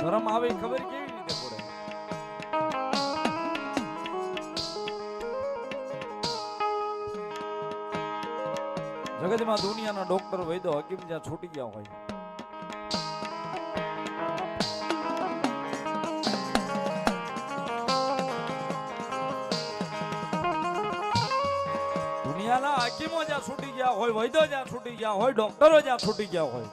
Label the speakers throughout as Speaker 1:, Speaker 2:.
Speaker 1: ધર્મ આવે ખબર કેવી રીતે પડે? જગતમાં દુનિયાના ડોક્ટર વૈદ્ય હકીમ જ્યાં છૂટી ગયા હોય, દુનિયાના હકીમો જ્યાં છૂટી ગયા હોય, વૈદ્યો જ્યાં છૂટી ગયા હોય, ડોક્ટરો જ્યાં છૂટી ગયા હોય,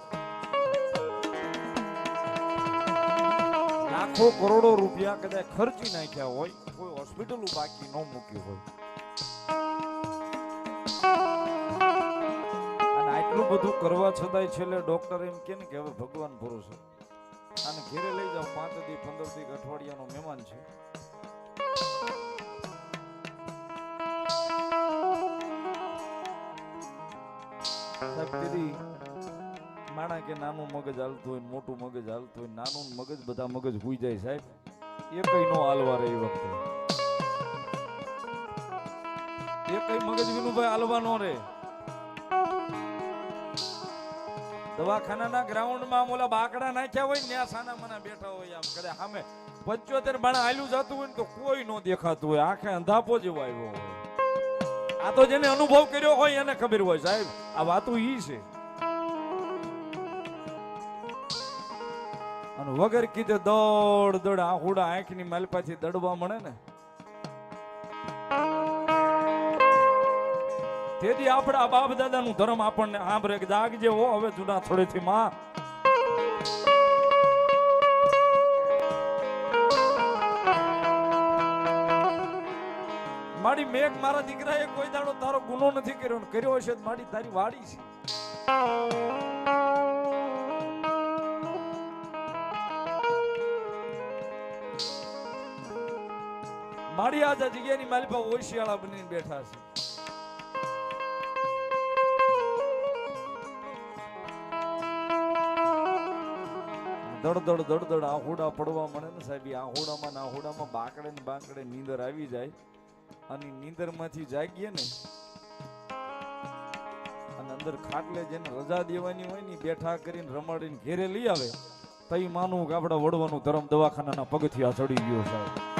Speaker 1: લાખો કરોડો રૂપિયા કદાચ ખર્ચી નાખ્યા હોય, કોઈ હોસ્પિટલ બાકી ન મૂક્યું હોય, અને આટલું બધું કરવા છતાંય છેલ્લે ડોક્ટર એમ કે ને કે હવે ભગવાન ભરોસે આને ઘેરે લઈ જાઓ, 5 દી 15 દી અઠવાડિયાનો મહેમાન છે. માણા કે નાનું મગજ હાલતું હોય, મોટું મગજ હાલતું હોય, નાનું મગજ બધા મગજ ભૂઈ જાય સાહેબ, એ કઈ નો હાલવા રે. એ વખતે એ કઈ મગજ વિનુભાઈ હાલવા નો રે. દવાખાનાના ગ્રાઉન્ડમાં ઓલા બાકડા નાખ્યા હોય ને ત્યાં સાના મના બેઠા હોય, આમ કરે સામે 75 બાણા હાલ્યું જતું હોય ને તો કોઈ નો દેખાતું હોય, આંખે અંધાપો જેવો આવ્યો હોય. આ તો જેને અનુભવ કર્યો હોય એને ખબર હોય સાહેબ, આ વાતું ઈ છે. અને વગર કીધે દોડ દોડ આહુડા આંખની માલપાથી દડવા મળે ને, તેથી આપણા બાપ દાદાનું ધર્મ આપણને સાંભળે કે જાગજે હો હવે જૂના થોડેથી માં. મારી મેઘ મારા દીકરાએ કોઈ દાડો તારો ગુનો નથી કર્યો, કર્યો હશે મારી તારી વાડી છે. મારી આ જગ્યાની માલિપા ઓશિયાળા બનીને બેઠા છે. દડ દડ આહુડા પડવા મળે ને સાહેબ, આહુડામાં બાકડે ને બાકડે નીંદર આવી જાય, અને નીંદર માંથી જાગીએ ને અને અંદર ખાટલે જેને રજા દેવાની હોય ને બેઠા કરીને રમાડીને ઘેરે લઈ આવે, તઈ માનું કે આપડા વડવાનું ધર્મ દવાખાનાના પગથિયા ચડી ગયો સાહેબ.